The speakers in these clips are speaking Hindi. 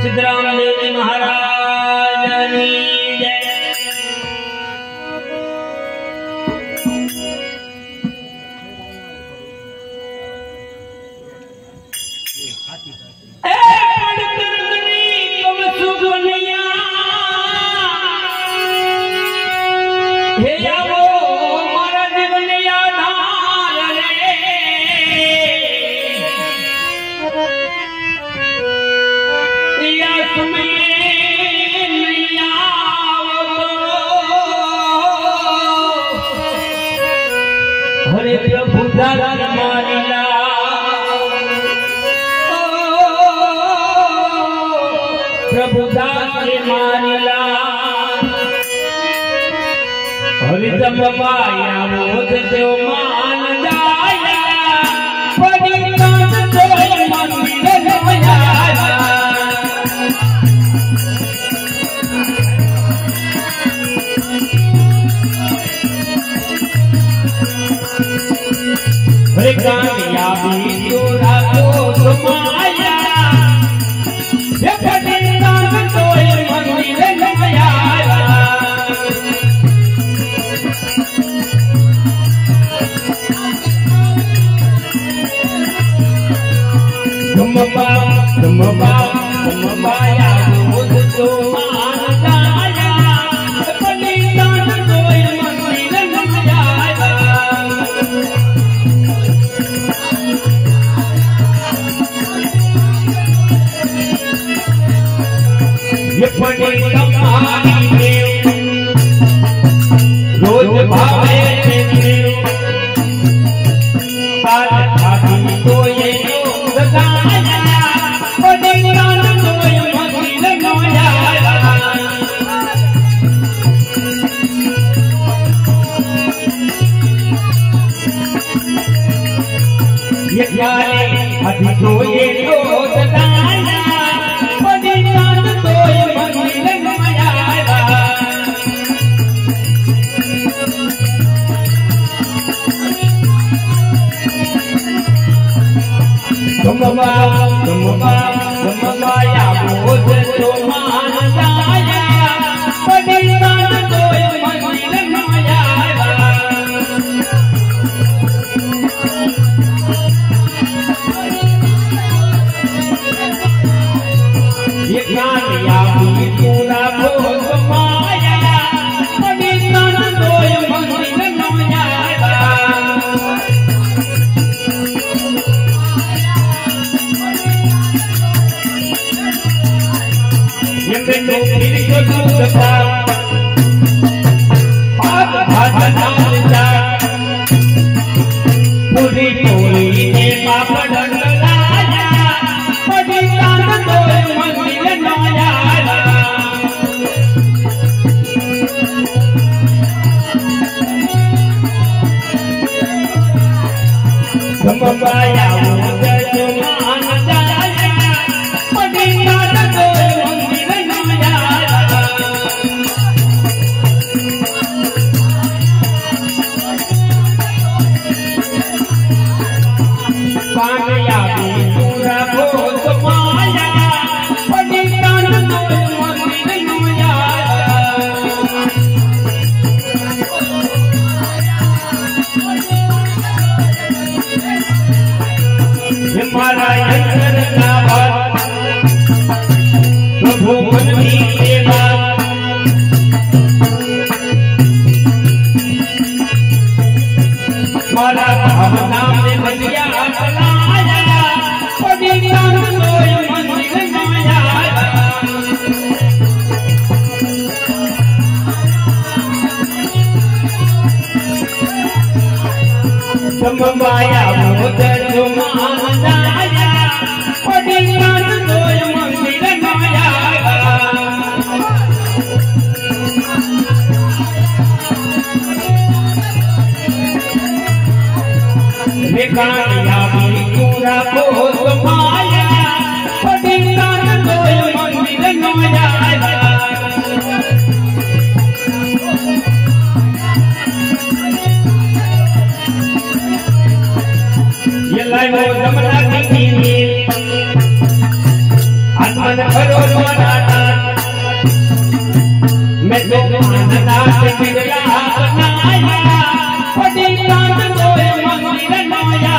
सिद्धरामदेव महाराज की जय। हरे प्रभु दास मारिला प्रभु दास मारिला हरि जब पाया मोद देव मान जाया बड़ी दास तो मंदिर नवाया कामयाबी तोरा तो माया ये पतितान तो ये मंदिर नवाया तुम माया मुझ तो मान जाया पतितान तो ये मंदिर नवाया ये पड़े कमानी देव रोज भावे देव पाल भाभी तो ये सदाया पड़े कान तो ये मंदिर नवाया ये प्यारे अभी तो ये सदाया पड़े कान तो ये मंदिर नवाया तुम माया बोझ तो मान जाया पड़े कान तो ये मंदिर नवाया ये कामयाबी पूरा भोग माया पड़े कान तो ये मंदिर नवाया ये बेटो फिर को दूध पा भात नाम जा पूरी टोली ने पापड़ डलाया पड़े कान तो ये मंदिर नवाया तुम माया मुझ तो मान जाया पड़े कान तो ये मंदिर नवाया कामयाबी पूरा भोग माया पड़े कान तो ये मंदिर नवाया ये मारा यंत्र का बात प्रभु मन की सेवा मारा भावना में बलिया बनाया पड़े कान तो ये मंदिर नवाया तुम माया मुझ तो मान जाया पड़े कान तो ये मंदिर नवाया ये कामयाबी पूरा भोग माया पड़े कान तो ये मंदिर नवाया ये लाइव जमना की भगवान भरो बनाता मैं तो मानता से मिला बनाया पड़ी लाल दोए मंदिर नया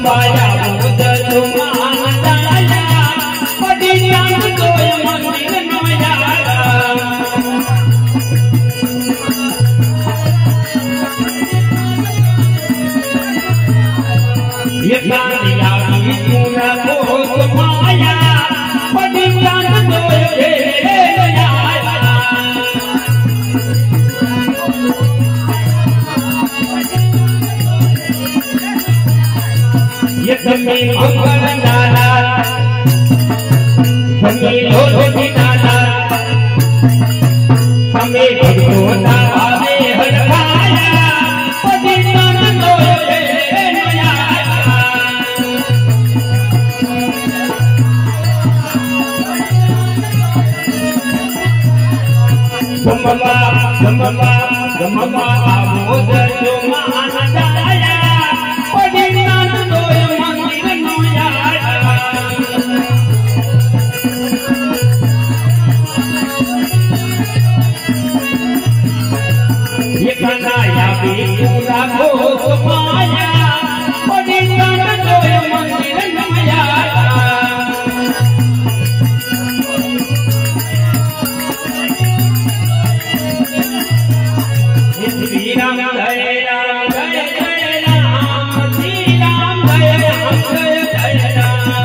माया बुध तुमाना दया पड़ी लाल दोए मंदिर नया ये कालिया भी पूरा को माया पड़ी लाल दोए नया ये जमीन मंगल नाला जमीन लोधी नाला हमें भगवान आवे हर खाया पदी नाम दोए नया गममा आमोद तुमान दया पदी नाम दोए मंदिर नया ये कन्हैया भी पूरा को माया पड़ी लाल दोए मंदिर नया श्री राम जय राम जय जय राम श्री राम जय राम जय जय Ram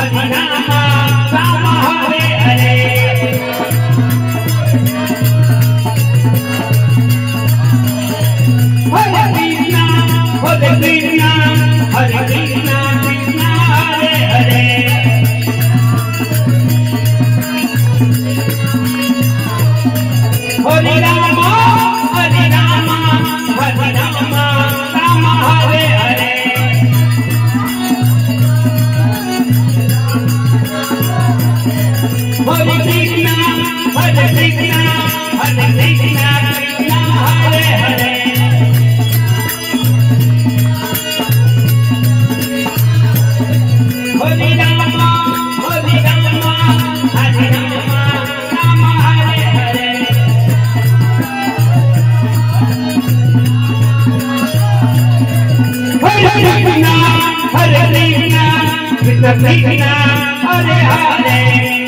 Hare Rama, Rama Hare Hare. Krishna हरे कृष्णा कृष्ण कृष्णा हरे हरे